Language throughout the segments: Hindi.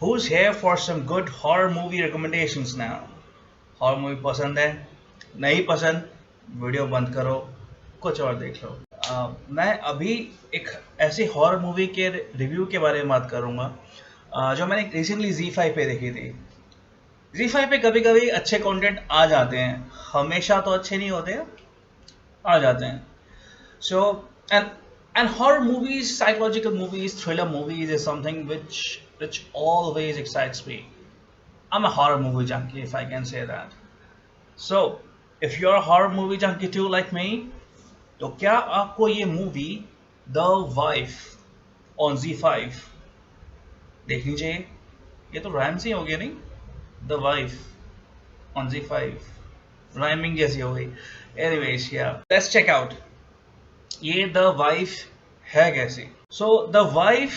Who's here for some good horror movie recommendations now? Horror movie पसंद है? नहीं पसंद? वीडियो बंद करो, कुछ और देख लो। मैं अभी एक ऐसी हॉरर मूवी के रिव्यू के बारे में बात करूंगा जो मैंने रिसेंटली Z5 पे देखी थी। Z5 पे कभी कभी अच्छे कंटेंट आ जाते हैं, हमेशा तो अच्छे नहीं होते, आ जाते हैं। So and and horror movies, psychological movies, thriller movies is something which always excites me. I'm a horror movie junkie, if I can say that. So if you're a horror movie junkie too like me, तो क्या आपको ये movie the wife on Z5 देखनी चाहिए? ये तो रैम से हो गया नहीं? The wife on Z5 rhyming जैसी हो गई। एनीवेज या लेट्स चेक आउट ये द वाइफ है कैसी। सो द वाइफ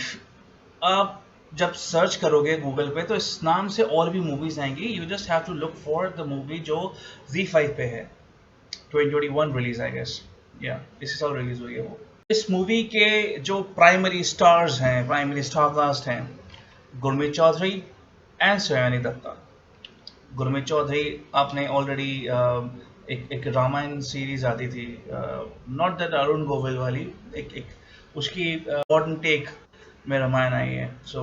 आप जब सर्च करोगे गूगल पे तो इस नाम से और भी मूवीज आएंगी। You just have to look for the movie जो Z5 पे है। 2021 रिलीज आई गेस, या इसी साल रिलीज हुई है वो। इस मूवी के जो प्राइमरी स्टार्स हैं, प्राइमरी स्टार कास्ट हैं, गुरमीत चौधरी एंड सयानी दत्ता। गुरमीत चौधरी आपने ऑलरेडी एक रामायण सीरीज आती थी, नॉट दैट अरुण गोविल वाली, एक उसकी मॉडर्न टेक में रामायण आई है। सो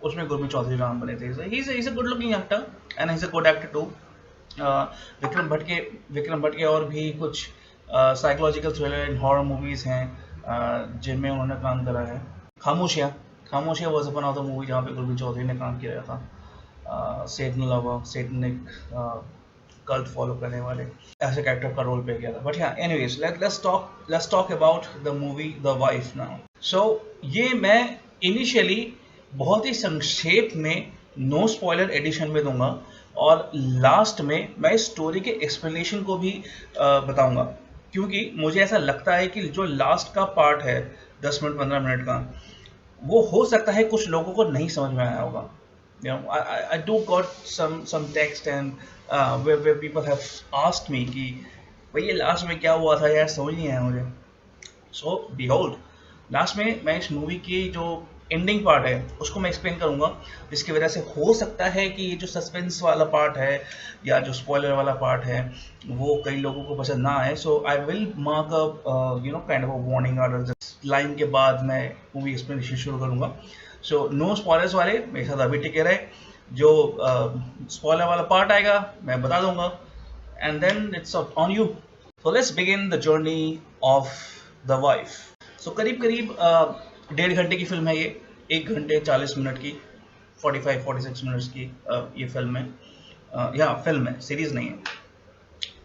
उसमें गुरमीत चौधरी राम बने थे। He is a good looking actor and he is a good actor too. Vikram Bhatt के और भी कुछ psychological thriller and horror movies हैं जिनमें उन्होंने काम करा है। Khamoshiyan was one of the movie जहाँ पे गुरमीत चौधरी ने काम किया था। Satan lover, satanic cult follow करने वाले ऐसे कैरेक्टर का रोल प्ले किया था। बट हाँ, anyways let's talk about the movie the wife now. So ये मैं इनिशियली बहुत ही संक्षेप में नो स्पॉइलर एडिशन में दूंगा और लास्ट में मैं स्टोरी के एक्सप्लेनेशन को भी बताऊंगा, क्योंकि मुझे ऐसा लगता है कि जो लास्ट का पार्ट है 10 मिनट 15 मिनट का, वो हो सकता है कुछ लोगों को नहीं समझ में आया होगा। I do got some text and where people have asked me कि भाई ये लास्ट में क्या हुआ था यार, समझ नहीं आया मुझे। सो behold, लास्ट में मैं इस मूवी की जो एंडिंग पार्ट है उसको मैं एक्सप्लेन करूंगा, जिसकी वजह से हो सकता है कि ये जो सस्पेंस वाला पार्ट है या जो स्पॉइलर वाला पार्ट है वो कई लोगों को पसंद ना आए। So I will mark up kind of warning order line के बाद मैं मूवी एक्सप्लेनेशन शुरू करूंगा। सो नो स्पॉयलर्स वाले मेरे साथ अभी टिके रहे। जो स्पॉइलर वाला पार्ट आएगा मैं बता दूंगा, and then it's on you. So let's begin the journey of the wife. So करीब करीब 1.5 घंटे की फिल्म है ये, 1 घंटे 40 मिनट की, 45-46 मिनट्स की ये फिल्म है। या फिल्म है, सीरीज नहीं है।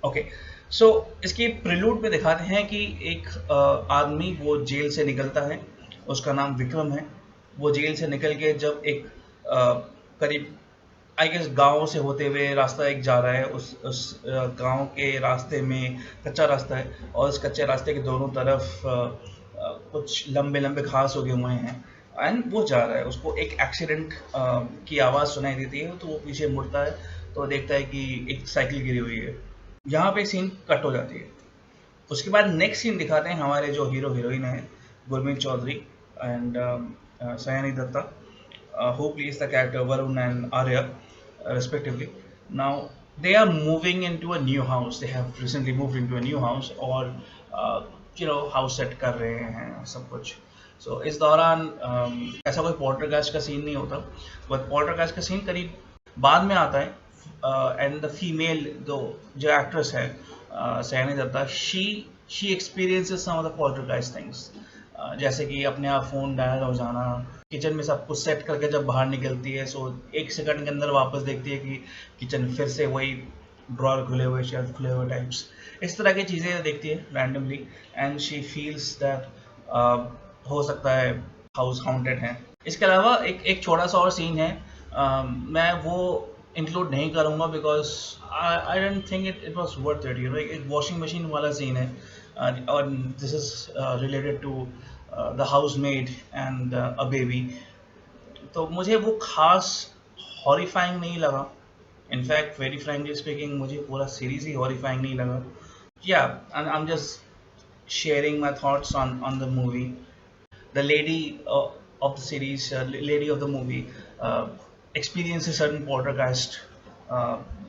ओके, सो इसकी प्रिलूड पे दिखाते हैं कि एक आदमी वो जेल से निकलता है, उसका नाम विक्रम है। वो जेल से निकल के जब एक करीब आई गेस गांव से होते हुए रास्ता एक जा रहा है, उस गांव के रास्ते में कच्चा रास्ता है और उस कच्चे रास्ते के दोनों तरफ कुछ लंबे लंबे घास उगे हुए हैं एंड वो जा रहा है। उसको एक एक्सीडेंट की आवाज़ सुनाई देती है, तो वो पीछे मुड़ता है तो वो देखता है कि एक साइकिल गिरी हुई है। यहाँ पे सीन कट हो जाती है। उसके बाद नेक्स्ट सीन दिखाते हैं हमारे जो हीरो हीरोइन है, Gurmeet Choudhary and Sayani Dutta, who plays the character Varun and Arya, respectively. Now they are moving into a new house. They have recently moved into a new house और house set कर रहे हैं सब कुछ। So इस दौरान ऐसा कोई पॉल्टरगाइस्ट का सीन नहीं होता, बट पॉल्टरगाइस्ट का सीन करीब बाद में आता है। एंड द फीमेल जो एक्ट्रेस है Sayani Datta, she experiences some of the poltergeist things, जैसे कि अपने आप फ़ोन गायब हो जाना, किचन में सब कुछ सेट करके जब बाहर निकलती है सो 1 सेकंड के अंदर वापस देखती है कि किचन फिर से वही ड्रॉर खुले हुए, शेल्फ खुले हुए टाइप्स, इस तरह की चीज़ें देखती है randomly and she feels that हो सकता है हाउस हाउंटेड है। इसके अलावा एक छोटा सा और सीन है, मैं वो इंक्लूड नहीं करूँगा because I don't think it was worth it. एक वॉशिंग मशीन वाला सीन है और this is related to the housemaid and a baby. तो मुझे वो खास हॉरिफाइंग नहीं लगा। इनफैक्ट वेरी फ्रैंकली स्पीकिंग मुझे पूरा सीरीज ही हॉरिफाइंग नहीं लगा। या I am just sharing my thoughts on the movie. The lady of the series, lady of the movie, experiences certain poltergeist.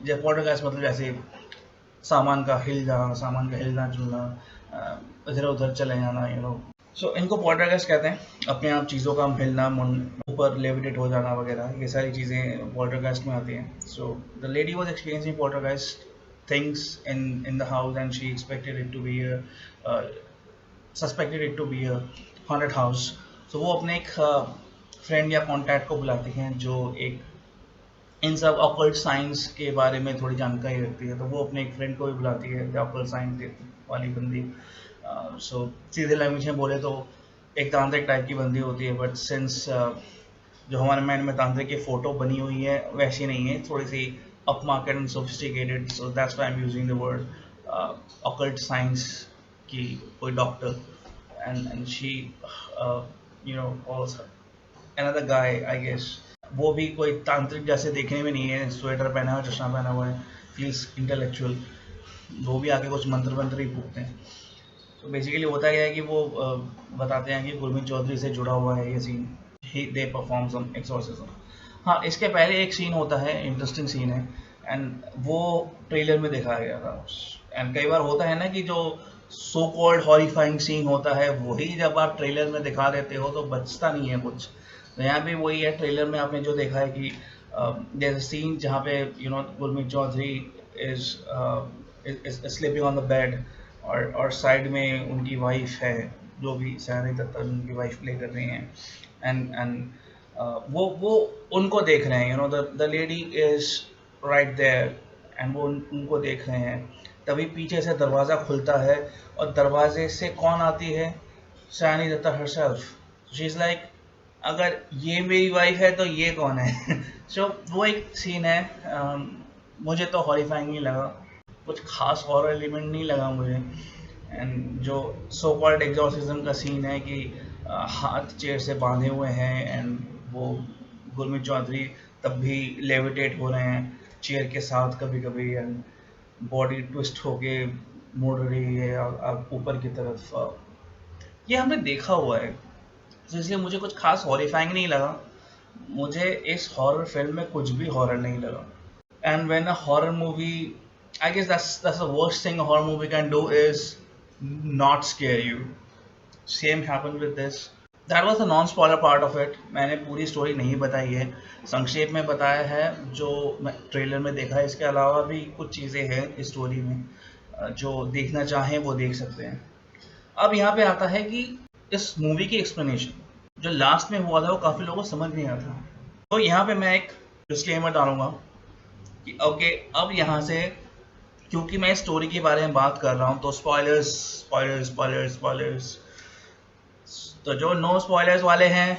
जैसे poltergeist मतलब जैसे सामान का हिलना जुलना, इधर उधर चले जाना, सो इनको poltergeist कहते हैं. अपने आप चीज़ों का हिलना, ऊपर लेविटेट हो जाना वगैरह, ये सारी चीज़ें poltergeist में आती हैं. So the lady was experiencing poltergeist things in the house, and she suspected it to be a haunted house. So वो अपने एक फ्रेंड या कॉन्टैक्ट को बुलाते हैं जो एक इन सब ऑकल्ट साइंस के बारे में थोड़ी जानकारी रखती है. तो वो अपने एक फ्रेंड को भी बुलाती है, ऑकल्ट साइंस वाली बंदी. सो सीधे लैंग्वेज में बोले तो एक तांत्रिक टाइप की बंदी होती है, बट सिंस जो हमारे माइंड में तांत्रिक की फ़ोटो बनी हुई है वैसी नहीं है, थोड़ी सी up market and sophisticated. So that's why I am using the word occult science की कोई doctor. and she calls another guy, I guess. वो भी कोई तांत्रिक जैसे देखने में नहीं है, स्वेटर पहना हुआ, चश्मा पहना हुआ है, फील्स इंटेलेक्चुअल. वो भी आके कुछ मंत्र ही फूकते हैं. तो बेसिकली होता क्या है कि वो बताते हैं कि गुरमीत चौधरी से जुड़ा हुआ है ये scene. They perform some exorcism. हाँ, इसके पहले एक सीन होता है, इंटरेस्टिंग सीन है, एंड वो ट्रेलर में दिखाया गया था. एंड कई बार होता है ना कि जो सो कॉल्ड हॉरिफाइंग सीन होता है वही जब आप ट्रेलर में दिखा देते हो तो बचता नहीं है कुछ. तो यहाँ पे वही है, ट्रेलर में आपने जो देखा है कि जैसे सीन जहाँ पे Gurmeet Choudhary is sleeping on the bed, और साइड में उनकी वाइफ है, जो भी सैनी दत्त उनकी वाइफ प्ले कर रही हैं, एंड वो उनको देख रहे हैं. The lady is right there, and वो उनको देख रहे हैं. तभी पीछे से दरवाज़ा खुलता है और दरवाजे से कौन आती है? Sayani Dutta herself. She is like, अगर ये मेरी वाइफ है तो ये कौन है? सो वो एक सीन है. मुझे तो हॉरिफाइंग ही लगा, कुछ खास हॉरर एलिमेंट नहीं लगा मुझे. एंड जो सो कॉल्ड एग्जॉर्सिज्म का सीन है कि हाथ चेयर से बांधे हुए हैं, एंड वो गुरमीत चौधरी तब भी लेविटेट हो रहे हैं चेयर के साथ कभी कभी, एंड बॉडी ट्विस्ट होके मुड़ रही है ऊपर की तरफ. ये हमने देखा हुआ है, तो इसलिए मुझे कुछ खास हॉरिफाइंग नहीं लगा. मुझे इस हॉरर फिल्म में कुछ भी हॉरर नहीं लगा. And when a horror movie, I guess that's the worst thing a horror movie can do is not scare you. Same happened with this. That was the non spoiler part of it. मैंने पूरी स्टोरी नहीं बताई है, संक्षेप में बताया है जो मैं ट्रेलर में देखा है. इसके अलावा भी कुछ चीज़ें हैं इस स्टोरी में, जो देखना चाहें वो देख सकते हैं. अब यहाँ पे आता है कि इस मूवी की एक्सप्लेनेशन जो लास्ट में हुआ था वो काफ़ी लोगों को समझ नहीं आया था. तो यहाँ पे मैं एक डिस्क्लेमर डालूंगा कि ओके, अब यहाँ से क्योंकि मैं स्टोरी के बारे में बात कर रहा हूँ तो स्पॉयलर्स. तो जो नो स्पॉयलर्स वाले हैं,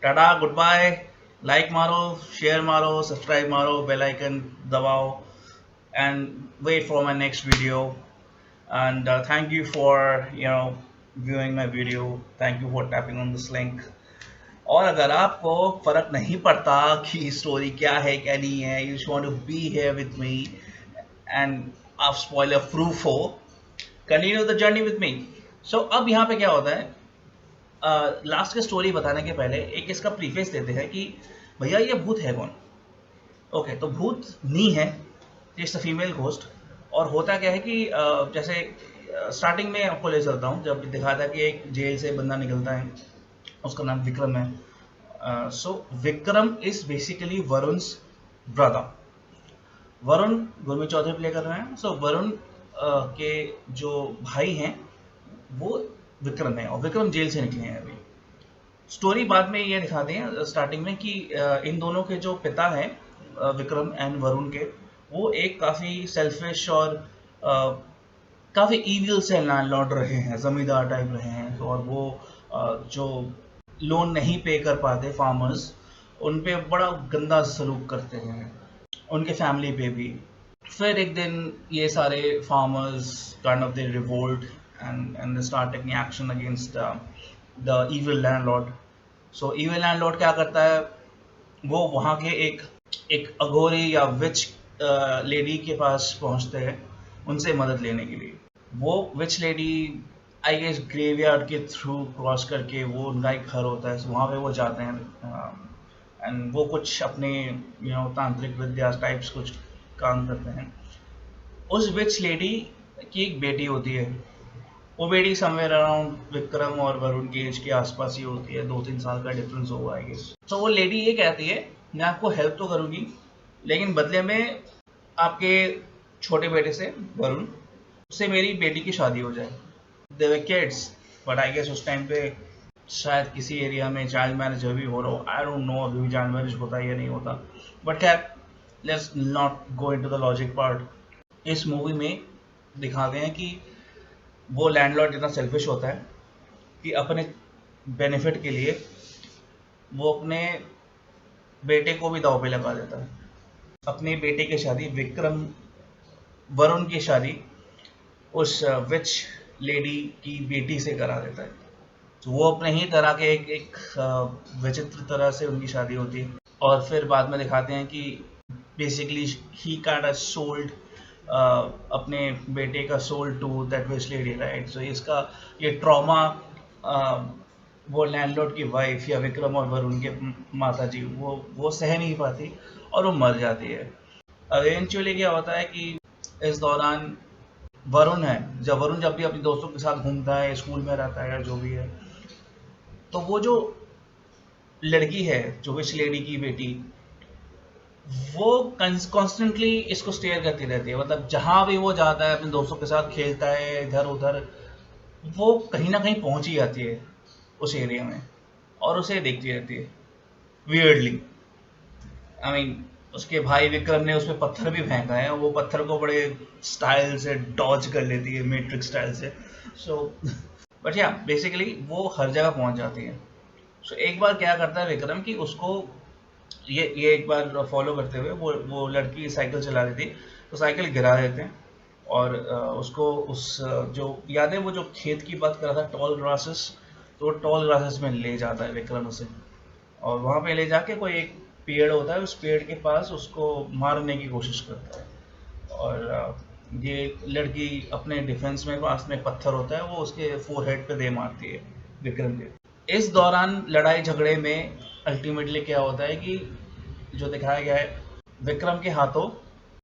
टाटा, गुड बाय. लाइक मारो, शेयर मारो, सब्सक्राइब मारो, बेल आइकन दबाओ, and wait for my next video. And thank you for viewing my video. Thank you for tapping on this link. और अगर आपको फ़र्क नहीं पड़ता कि स्टोरी क्या है क्या नहीं है, you just want to be here with me and आप स्पॉइलर प्रूफ हो, continue the journey with me. So अब यहाँ पे क्या होता है, लास्ट की स्टोरी बताने के पहले एक इसका प्रीफेस देते हैं कि भैया ये भूत है कौन. ओके, तो भूत नी है, इट्स अ फीमेल घोस्ट. और होता क्या है कि जैसे स्टार्टिंग में आपको ले चलता हूँ, जब दिखाता है कि एक जेल से बंदा निकलता है, उसका नाम विक्रम है. So Vikram is basically Varun's brother. Varun Gurmeet Choudhary play कर रहे हैं. सो वरुण के जो भाई हैं वो विक्रम है, और विक्रम जेल से निकले हैं अभी. स्टोरी बाद में ये दिखाते हैं स्टार्टिंग में कि इन दोनों के जो पिता हैं, विक्रम एंड वरुण के, वो एक काफ़ी सेल्फिश और काफ़ी ईविल से लैंडलॉर्ड रहे हैं, ज़मींदार टाइप रहे हैं. और वो जो लोन नहीं पे कर पाते फार्मर्स, उन पे बड़ा गंदा सलूक करते हैं, उनके फैमिली पे भी. फिर एक दिन ये सारे farmers kind of they revolt and they start taking action against the evil landlord. So evil landlord क्या करता है, वो वहाँ के एक अघोरी या विच लेडी के पास पहुँचते हैं उनसे मदद लेने के लिए. वो विच लेडी आई गेस ग्रेवयार्ड के थ्रू क्रॉस करके, वो उनका एक घर होता है, वहाँ पे वो जाते हैं एंड वो कुछ अपने तांत्रिक विद्या टाइप्स कुछ काम करते हैं। उस विच लेडी की एक बेटी होती है। वो बेटी समवेयर अराउंड विक्रम और वरुण की एज के आसपास ही होती है, 2-3 साल का डिफरेंस होगा आई गेस। तो वो लेडी ये कहती है, मैं आपको हेल्प तो करूंगी लेकिन बदले में आपके छोटे बेटे से, वरुण से मेरी बेटी की शादी हो जाए। They were kids, but I guess उस टाइम पे शायद किसी एरिया में चाइल्ड मैरिज अभी हो रहा हो, आई डोंट नो अभी भी चाइल्ड मैरिज होता है या नहीं होता, बट खैर let's not go into the logic part. इस मूवी में दिखाते हैं कि वो लैंडलॉर्ड इतना सेल्फिश होता है कि अपने बेनिफिट के लिए वो अपने बेटे को भी दांव पे लगा देता है। अपने बेटे की शादी विक्रम, वरुण की शादी उस विच लेडी की बेटी से करा देता है। तो वो अपने ही तरह के एक विचित्र तरह से उनकी शादी होती है। और फिर बाद में दिखाते हैं कि basically he kind of sold अपने बेटे का soul to that witch lady, right. So इसका ये ट्रॉमा वो लैंडलॉर्ड की वाइफ या विक्रम और वरुण के माता जी वो सह नहीं पाती और वो मर जाती है। इवेंचुअली क्या होता है कि इस दौरान वरुण है, वरुण जब भी अपने दोस्तों के साथ घूमता है, स्कूल में रहता है या जो भी है, तो वो जो लड़की है, जो विच लेडी की बेटी, वो कॉन्स्टेंटली इसको स्टेयर करती रहती है। मतलब जहां भी वो जाता है अपने दोस्तों के साथ खेलता है इधर उधर, वो कहीं ना कहीं पहुंच ही जाती है उस एरिया में और उसे देखती रहती है वियर्डली। आई मीन उसके भाई विक्रम ने उस पर पत्थर भी फेंका है, वो पत्थर को बड़े स्टाइल से डॉज कर लेती है, मैट्रिक्स स्टाइल से। सो बट या बेसिकली वो हर जगह पहुंच जाती है। सो एक बार क्या करता है विक्रम कि उसको ये एक बार फॉलो करते हुए वो लड़की साइकिल चला रही थी, तो साइकिल गिरा देते हैं और उसको उस जो याद है वो जो खेत की बात कर रहा था टॉल ग्रासेस, तो टॉल ग्रासेस में ले जाता है विक्रम उसे और वहाँ पे ले जाके कोई एक पेड़ होता है, उस पेड़ के पास उसको मारने की कोशिश करता है। और ये लड़की अपने डिफेंस में पास में पत्थर होता है, वो उसके फोरहेड पे दे मारती है विक्रम के। इस दौरान लड़ाई झगड़े में अल्टीमेटली क्या होता है कि जो दिखाया गया है, विक्रम के हाथों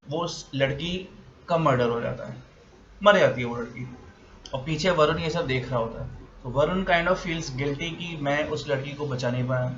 वो उस लड़की का मर्डर हो जाता है, मर जाती है वो लड़की। और पीछे वरुण ये सब देख रहा होता है, तो Varun kind of feels guilty कि मैं उस लड़की को बचा नहीं पाया,